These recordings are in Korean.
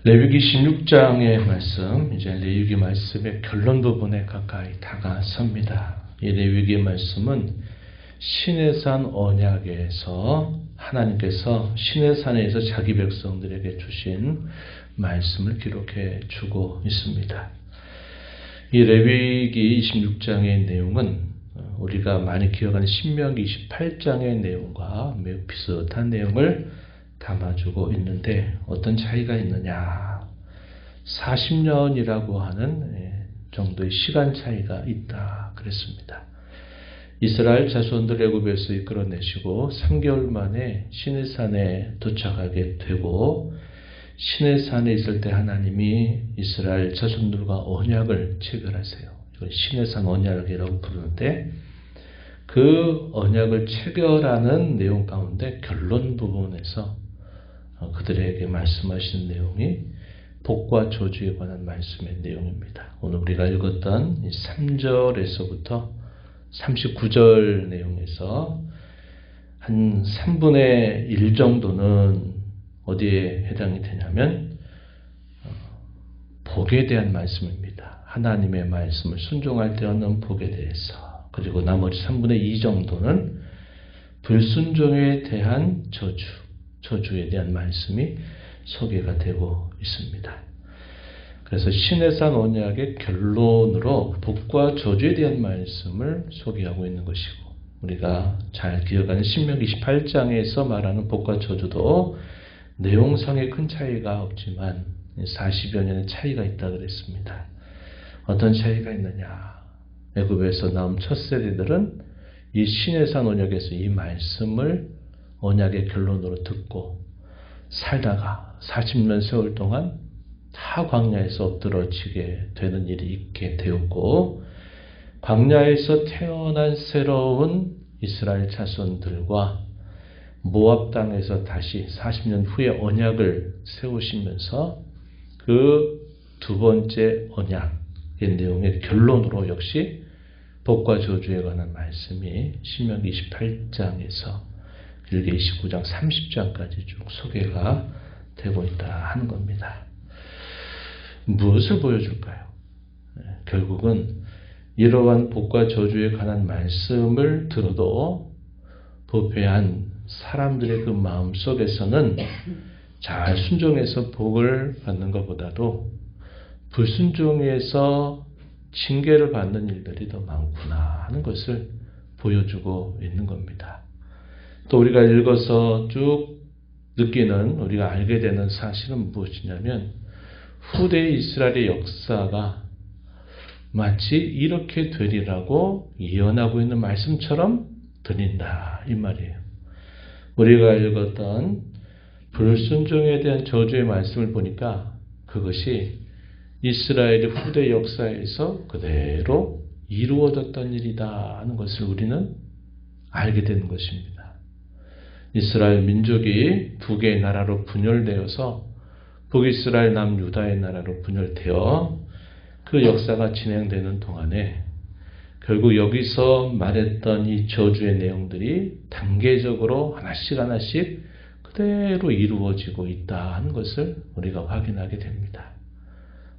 레위기 16장의 말씀, 이제 레위기 말씀의 결론 부분에 가까이 다가섭니다. 이 레위기 말씀은 시내산 언약에서 하나님께서 시내산에서 자기 백성들에게 주신 말씀을 기록해 주고 있습니다. 이 레위기 26장의 내용은 우리가 많이 기억하는 신명기 28장의 내용과 매우 비슷한 내용을 담아주고 있는데 어떤 차이가 있느냐? 40년이라고 하는 정도의 시간 차이가 있다 그랬습니다. 이스라엘 자손들 애굽에서 이끌어내시고 3개월 만에 시내산에 도착하게 되고 시내산에 있을 때 하나님이 이스라엘 자손들과 언약을 체결하세요. 이걸 시내산 언약이라고 부르는데 그 언약을 체결하는 내용 가운데 결론 부분에서 그들에게 말씀하신 내용이 복과 저주에 관한 말씀의 내용입니다. 오늘 우리가 읽었던 3절에서부터 39절 내용에서 한 3분의 1 정도는 어디에 해당이 되냐면 복에 대한 말씀입니다. 하나님의 말씀을 순종할 때 얻는 복에 대해서. 그리고 나머지 3분의 2 정도는 불순종에 대한 저주에 대한 말씀이 소개가 되고 있습니다. 그래서 시내산 언약의 결론으로 복과 저주에 대한 말씀을 소개하고 있는 것이고 우리가 잘 기억하는 신명기 28장에서 말하는 복과 저주도 내용상의 큰 차이가 없지만 40여 년의 차이가 있다 그랬습니다. 어떤 차이가 있느냐? 애굽에서 나온 첫 세대들은 이 시내산 언약에서 이 말씀을 언약의 결론으로 듣고 살다가 40년 세월 동안 다 광야에서 엎드러지게 되는 일이 있게 되었고 광야에서 태어난 새로운 이스라엘 자손들과 모압 땅에서 다시 40년 후에 언약을 세우시면서 그 두 번째 언약의 내용의 결론으로 역시 복과 저주에 관한 말씀이 신명기 28장에서 길게 29장 30장까지 쭉 소개가 되고 있다 하는 겁니다. 무엇을 보여줄까요? 결국은 이러한 복과 저주에 관한 말씀을 들어도 부패한 사람들의 그 마음 속에서는 잘 순종해서 복을 받는 것보다도 불순종해서 징계를 받는 일들이 더 많구나 하는 것을 보여주고 있는 겁니다. 또 우리가 읽어서 쭉 느끼는 우리가 알게 되는 사실은 무엇이냐면 후대 이스라엘의 역사가 마치 이렇게 되리라고 예언하고 있는 말씀처럼 들린다 이 말이에요. 우리가 읽었던 불순종에 대한 저주의 말씀을 보니까 그것이 이스라엘의 후대 역사에서 그대로 이루어졌던 일이다 하는 것을 우리는 알게 되는 것입니다. 이스라엘 민족이 두 개의 나라로 분열되어서 북이스라엘 남유다의 나라로 분열되어 그 역사가 진행되는 동안에 결국 여기서 말했던 이 저주의 내용들이 단계적으로 하나씩 그대로 이루어지고 있다 하는 것을 우리가 확인하게 됩니다.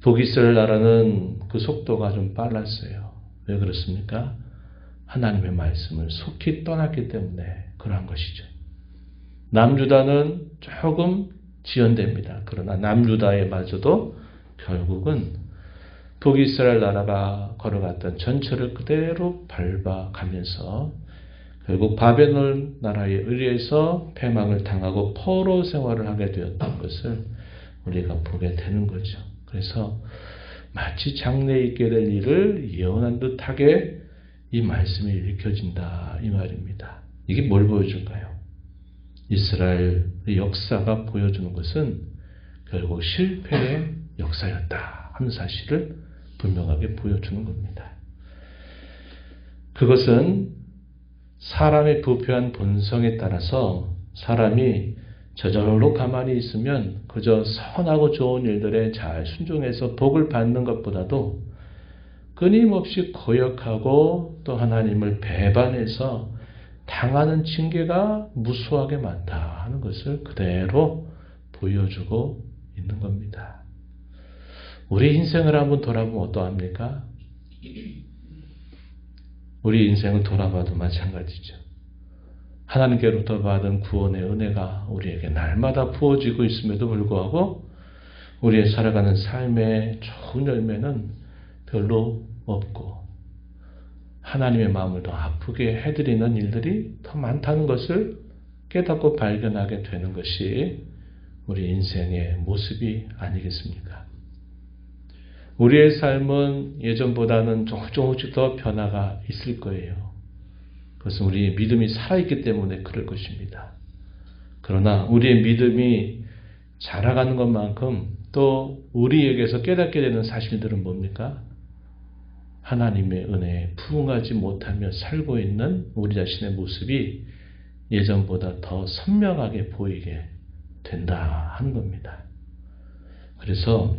북이스라엘 나라는 그 속도가 좀 빨랐어요. 왜 그렇습니까? 하나님의 말씀을 속히 떠났기 때문에 그러한 것이죠. 남유다는 조금 지연됩니다. 그러나 남유다에마저도 결국은 북이스라엘 나라가 걸어갔던 전철을 그대로 밟아가면서 결국 바벨론 나라에 의해서 패망을 당하고 포로 생활을 하게 되었던 것을 우리가 보게 되는 거죠. 그래서 마치 장래에 있게 될 일을 예언한 듯하게 이 말씀이 읽혀진다 이 말입니다. 이게 뭘 보여줄까요? 이스라엘의 역사가 보여주는 것은 결국 실패의 역사였다 하는 사실을 분명하게 보여주는 겁니다. 그것은 사람의 부패한 본성에 따라서 사람이 저절로 가만히 있으면 그저 선하고 좋은 일들에 잘 순종해서 복을 받는 것보다도 끊임없이 거역하고 또 하나님을 배반해서 당하는 징계가 무수하게 많다 하는 것을 그대로 보여주고 있는 겁니다. 우리 인생을 한번 돌아보면 어떠합니까? 우리 인생을 돌아봐도 마찬가지죠. 하나님께로부터 받은 구원의 은혜가 우리에게 날마다 부어지고 있음에도 불구하고 우리의 살아가는 삶의 좋은 열매는 별로 없고 하나님의 마음을 더 아프게 해드리는 일들이 더 많다는 것을 깨닫고 발견하게 되는 것이 우리 인생의 모습이 아니겠습니까? 우리의 삶은 예전보다는 조금씩 더 변화가 있을 거예요. 그것은 우리의 믿음이 살아있기 때문에 그럴 것입니다. 그러나 우리의 믿음이 자라가는 것만큼 또 우리에게서 깨닫게 되는 사실들은 뭡니까? 하나님의 은혜에 부응하지 못하며 살고 있는 우리 자신의 모습이 예전보다 더 선명하게 보이게 된다 하는 겁니다. 그래서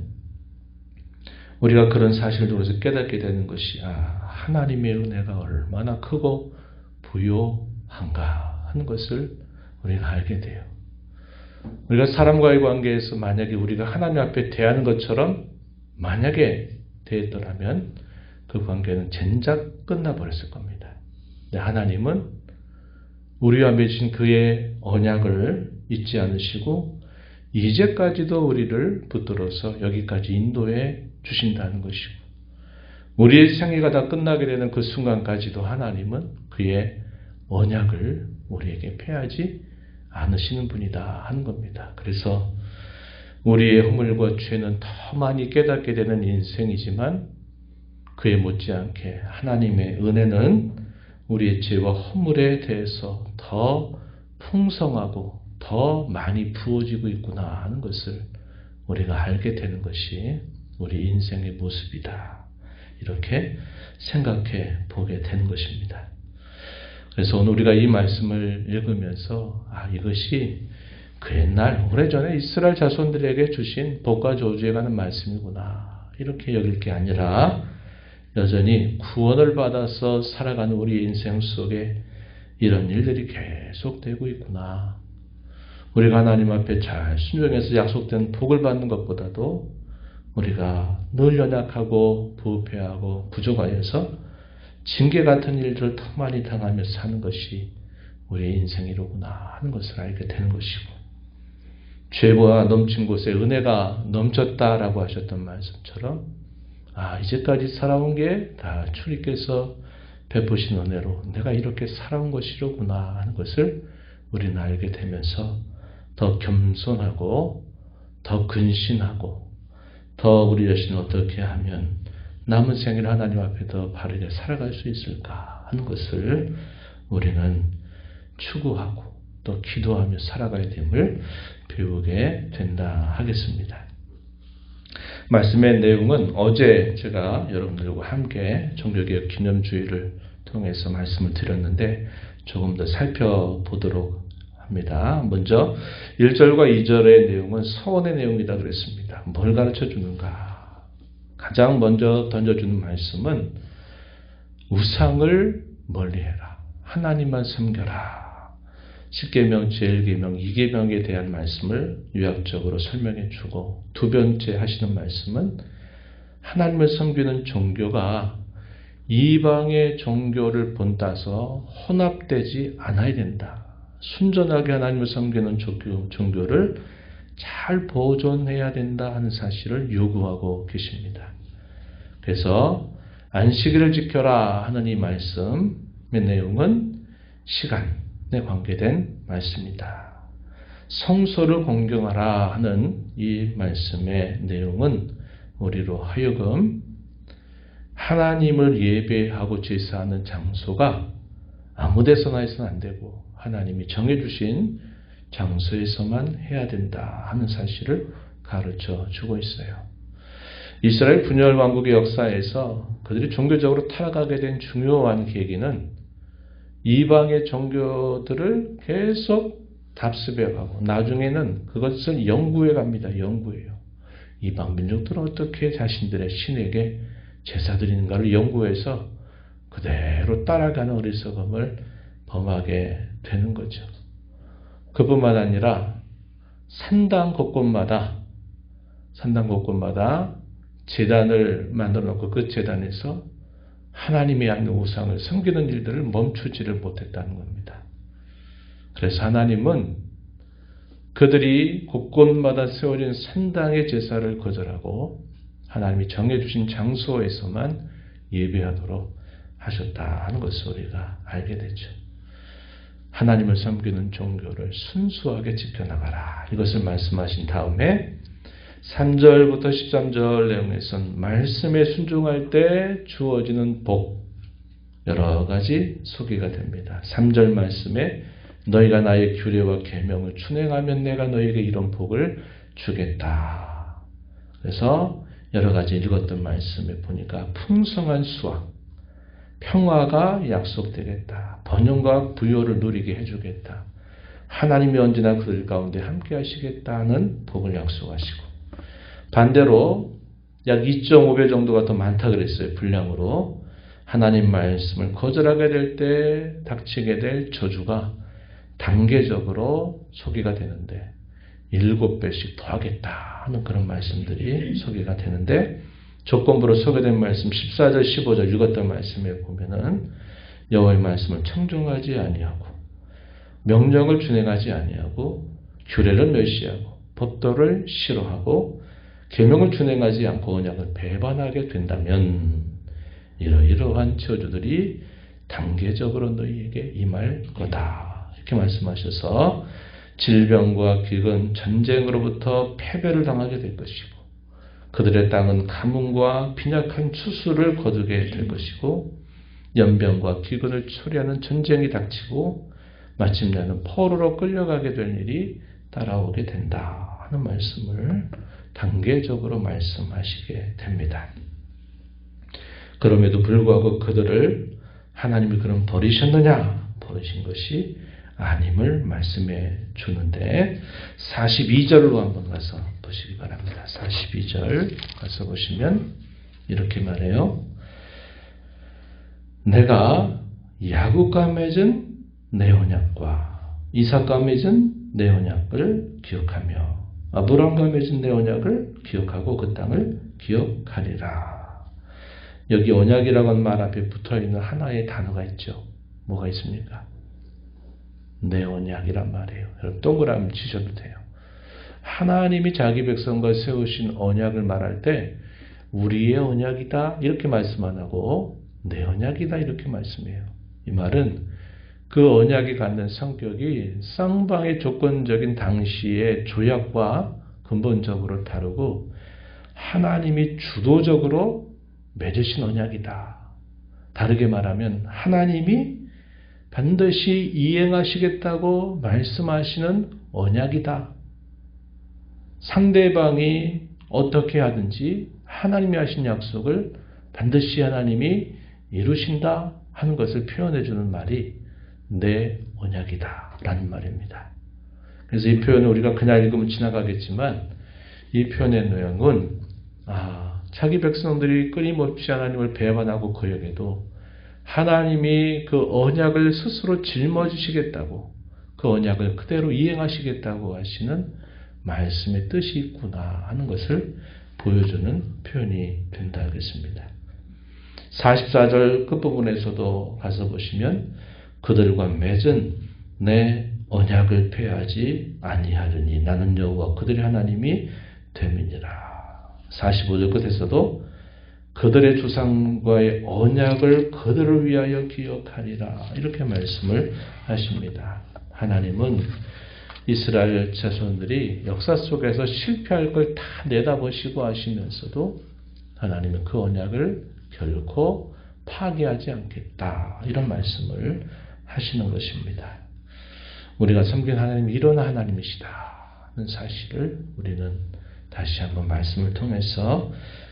우리가 그런 사실을 통해서 깨닫게 되는 것이 하나님의 은혜가 얼마나 크고 부요한가 하는 것을 우리가 알게 돼요. 우리가 사람과의 관계에서 만약에 우리가 하나님 앞에 대하는 것처럼 만약에 대했더라면 그 관계는 젠작 끝나버렸을 겁니다. 근데 하나님은 우리와 맺으신 그의 언약을 잊지 않으시고 이제까지도 우리를 붙들어서 여기까지 인도해 주신다는 것이고 우리의 생애가 다 끝나게 되는 그 순간까지도 하나님은 그의 언약을 우리에게 폐하지 않으시는 분이다 하는 겁니다. 그래서 우리의 허물과 죄는 더 많이 깨닫게 되는 인생이지만 그에 못지않게 하나님의 은혜는 우리의 죄와 허물에 대해서 더 풍성하고 더 많이 부어지고 있구나 하는 것을 우리가 알게 되는 것이 우리 인생의 모습이다. 이렇게 생각해 보게 되는 것입니다. 그래서 오늘 우리가 이 말씀을 읽으면서 이것이 그 옛날 오래전에 이스라엘 자손들에게 주신 복과 저주에 관한 말씀이구나. 이렇게 여길 게 아니라 여전히 구원을 받아서 살아가는 우리 인생 속에 이런 일들이 계속되고 있구나. 우리가 하나님 앞에 잘 순종해서 약속된 복을 받는 것보다도 우리가 늘 연약하고 부패하고 부족하여서 징계 같은 일들을 더 많이 당하며 사는 것이 우리의 인생이로구나 하는 것을 알게 되는 것이고 죄와 넘친 곳에 은혜가 넘쳤다라고 하셨던 말씀처럼 이제까지 살아온 게 다 주님께서 베푸신 은혜로 내가 이렇게 살아온 것이로구나 하는 것을 우리는 알게 되면서 더 겸손하고 더 근신하고 더 우리 자신을 어떻게 하면 남은 생을 하나님 앞에 더 바르게 살아갈 수 있을까 하는 것을 우리는 추구하고 또 기도하며 살아가야 됨을 배우게 된다 하겠습니다. 말씀의 내용은 어제 제가 여러분들과 함께 종교개혁 기념주의를 통해서 말씀을 드렸는데 조금 더 살펴보도록 합니다. 먼저 1절과 2절의 내용은 서원의 내용이다 그랬습니다. 뭘 가르쳐 주는가? 가장 먼저 던져주는 말씀은 우상을 멀리해라. 하나님만 섬겨라. 10계명, 제1계명, 2계명에 대한 말씀을 요약적으로 설명해 주고 두 번째 하시는 말씀은 하나님을 섬기는 종교가 이방의 종교를 본따서 혼합되지 않아야 된다. 순전하게 하나님을 섬기는 종교를 잘 보존해야 된다 하는 사실을 요구하고 계십니다. 그래서 안식일을 지켜라 하는 이 말씀의 내용은 시간에 관계된 말씀이다. 성소를 공경하라 하는 이 말씀의 내용은 우리로 하여금 하나님을 예배하고 제사하는 장소가 아무 데서나 해서는 안 되고 하나님이 정해주신 장소에서만 해야 된다 하는 사실을 가르쳐 주고 있어요. 이스라엘 분열 왕국의 역사에서 그들이 종교적으로 타락하게 된 중요한 계기는 이방의 종교들을 계속 답습해가고 나중에는 그것을 연구해 갑니다. 연구해요. 이방 민족들은 어떻게 자신들의 신에게 제사 드리는가를 연구해서 그대로 따라가는 어리석음을 범하게 되는 거죠. 그뿐만 아니라 산당 곳곳마다 제단을 만들어 놓고 그 제단에서 하나님이 하는 우상을 섬기는 일들을 멈추지를 못했다는 겁니다. 그래서 하나님은 그들이 곳곳마다 세워진 산당의 제사를 거절하고 하나님이 정해주신 장소에서만 예배하도록 하셨다 하는 것을 우리가 알게 되죠. 하나님을 섬기는 종교를 순수하게 지켜나가라. 이것을 말씀하신 다음에 3절부터 13절 내용에서는 말씀에 순종할 때 주어지는 복, 여러 가지 소개가 됩니다. 3절 말씀에 너희가 나의 규례와 계명을 준행하면 내가 너희에게 이런 복을 주겠다. 그래서 여러 가지 읽었던 말씀에 보니까 풍성한 수확, 평화가 약속되겠다. 번영과 부요를 누리게 해주겠다. 하나님이 언제나 그들 가운데 함께 하시겠다는 복을 약속하시고, 반대로 약 2.5배 정도가 더 많다 그랬어요. 분량으로. 하나님 말씀을 거절하게 될 때 닥치게 될 저주가 단계적으로 소개가 되는데 7배씩 더하겠다 하는 그런 말씀들이 소개가 되는데, 조건부로 소개된 말씀 14절 15절 읽었던 말씀에 보면은 여호와의 말씀을 청종하지 아니하고 명령을 준행하지 아니하고 규례를 멸시하고 법도를 싫어하고 계명을 준행하지 않고 언약을 배반하게 된다면 이러이러한 저주들이 단계적으로 너희에게 임할 거다. 이렇게 말씀하셔서 질병과 기근, 전쟁으로부터 패배를 당하게 될 것이고, 그들의 땅은 가뭄과 빈약한 추수를 거두게 될 것이고, 연병과 기근을 초래하는 전쟁이 닥치고 마침내는 포로로 끌려가게 될 일이 따라오게 된다 하는 말씀을 단계적으로 말씀하시게 됩니다. 그럼에도 불구하고 그들을 하나님이 그럼 버리셨느냐? 버리신 것이 아님을 말씀해 주는데 42절로 한번 가서 보시기 바랍니다. 42절 가서 보시면 이렇게 말해요. 내가 야곱과 맺은 내 언약과 이삭과 맺은 내 언약을 기억하며 아브라함과 맺은 내 언약을 기억하고 그 땅을 기억하리라. 여기 언약이라고 하는 말 앞에 붙어있는 하나의 단어가 있죠. 뭐가 있습니까? 내 언약이란 말이에요. 여러분 동그라미 치셔도 돼요. 하나님이 자기 백성과 세우신 언약을 말할 때 우리의 언약이다 이렇게 말씀 안 하고 내 언약이다 이렇게 말씀해요. 이 말은 그 언약이 갖는 성격이 쌍방의 조건적인 당시의 조약과 근본적으로 다르고 하나님이 주도적으로 맺으신 언약이다. 다르게 말하면 하나님이 반드시 이행하시겠다고 말씀하시는 언약이다. 상대방이 어떻게 하든지 하나님이 하신 약속을 반드시 하나님이 이루신다 하는 것을 표현해 주는 말이 내 언약이다 라는 말입니다. 그래서 이 표현을 우리가 그냥 읽으면 지나가겠지만 이 표현의 내용은 자기 백성들이 끊임없이 하나님을 배반하고 거역해도 하나님이 그 언약을 스스로 짊어지시겠다고 그 언약을 그대로 이행하시겠다고 하시는 말씀의 뜻이 있구나 하는 것을 보여주는 표현이 된다 하겠습니다. 44절 끝부분에서도 가서 보시면 그들과 맺은 내 언약을 폐하지 아니하리니 나는 여호와 그들의 하나님이 됨이니라. 45절 끝에서도 그들의 조상과의 언약을 그들을 위하여 기억하리라 이렇게 말씀을 하십니다. 하나님은 이스라엘 자손들이 역사 속에서 실패할 걸 다 내다보시고 하시면서도 하나님은 그 언약을 결코 파괴하지 않겠다 이런 말씀을 하시는 것입니다. 우리가 섬긴 하나님이 이런 하나님이시다는 사실을 우리는 다시 한번 말씀을 통해서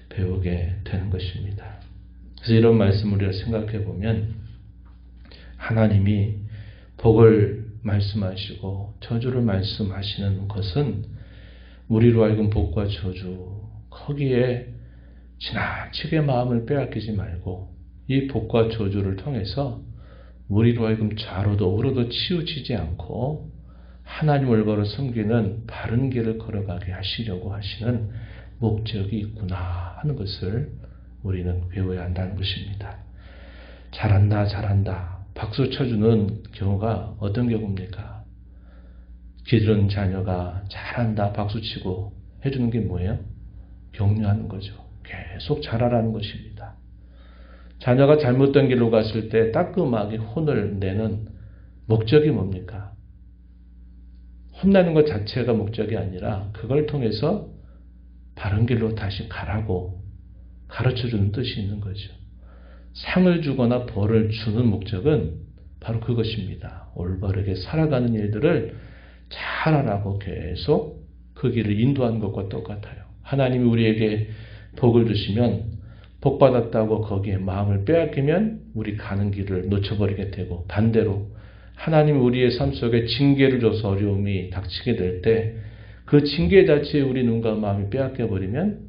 배우게 되는 것입니다. 그래서 이런 말씀을 우리가 생각해 보면 하나님이 복을 말씀하시고 저주를 말씀하시는 것은 우리로 하여금 복과 저주 거기에 지나치게 마음을 빼앗기지 말고 이 복과 저주를 통해서 우리로 하여금 좌로도 우로도 치우치지 않고 하나님 올바로 섬기는 바른 길을 걸어가게 하시려고 하시는 목적이 있구나 하는 것을 우리는 배워야 한다는 것입니다. 잘한다, 잘한다. 박수 쳐주는 경우가 어떤 경우입니까? 기른 자녀가 잘한다, 박수 치고 해주는 게 뭐예요? 격려하는 거죠. 계속 잘하라는 것입니다. 자녀가 잘못된 길로 갔을 때 따끔하게 혼을 내는 목적이 뭡니까? 혼내는 것 자체가 목적이 아니라 그걸 통해서 바른 길로 다시 가라고 가르쳐주는 뜻이 있는 거죠. 상을 주거나 벌을 주는 목적은 바로 그것입니다. 올바르게 살아가는 일들을 잘하라고 계속 그 길을 인도하는 것과 똑같아요. 하나님이 우리에게 복을 주시면 복 받았다고 거기에 마음을 빼앗기면 우리 가는 길을 놓쳐버리게 되고, 반대로 하나님이 우리의 삶 속에 징계를 줘서 어려움이 닥치게 될 때 그 징계 자체에 우리 눈과 마음이 빼앗겨 버리면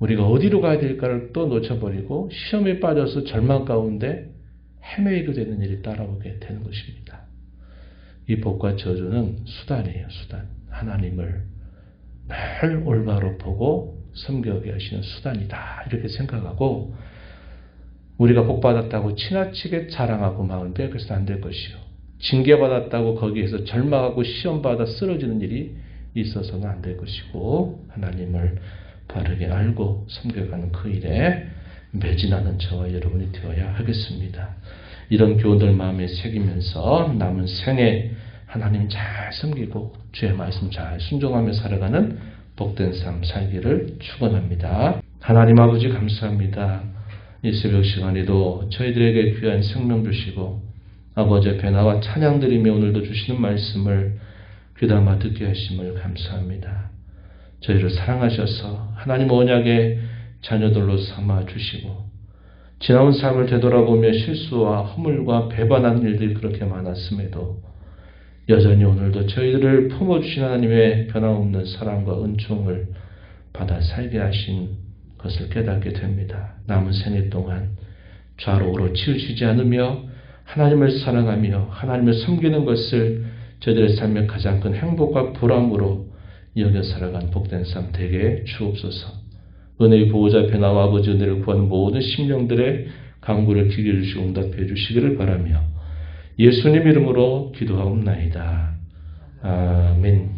우리가 어디로 가야 될까를 또 놓쳐버리고 시험에 빠져서 절망 가운데 헤매이게 되는 일이 따라오게 되는 것입니다. 이 복과 저주는 수단이에요. 수단. 하나님을 늘 올바로 보고 섬기게 하시는 수단이다, 이렇게 생각하고 우리가 복받았다고 지나치게 자랑하고 마음을 빼앗겨서는 안 될 것이요. 징계받았다고 거기에서 절망하고 시험받아 쓰러지는 일이 있어서는 안 될 것이고, 하나님을 바르게 알고 섬겨가는 그 일에 매진하는 저와 여러분이 되어야 하겠습니다. 이런 교훈들 마음에 새기면서 남은 생에 하나님 잘 섬기고 주의 말씀 잘 순종하며 살아가는 복된 삶 살기를 축원합니다. 하나님 아버지 감사합니다. 이 새벽 시간에도 저희들에게 귀한 생명 주시고 아버지 앞에 나와 찬양 드리며 오늘도 주시는 말씀을 귀담아 듣게 하심을 감사합니다. 저희를 사랑하셔서 하나님 언약의 자녀들로 삼아 주시고 지나온 삶을 되돌아보며 실수와 허물과 배반하는 일들이 그렇게 많았음에도 여전히 오늘도 저희들을 품어주신 하나님의 변함없는 사랑과 은총을 받아 살게 하신 것을 깨닫게 됩니다. 남은 생애 동안 좌로 우로 치우치지 않으며 하나님을 사랑하며 하나님을 섬기는 것을 저희들의 삶의 가장 큰 행복과 보람으로 여겨 살아간 복된 삶 되게 주옵소서. 은혜의 보호자 앞에 나와 아버지 은혜를 구하는 모든 심령들의 간구를 귀결해 주시고 응답해 주시기를 바라며 예수님 이름으로 기도하옵나이다. 아멘.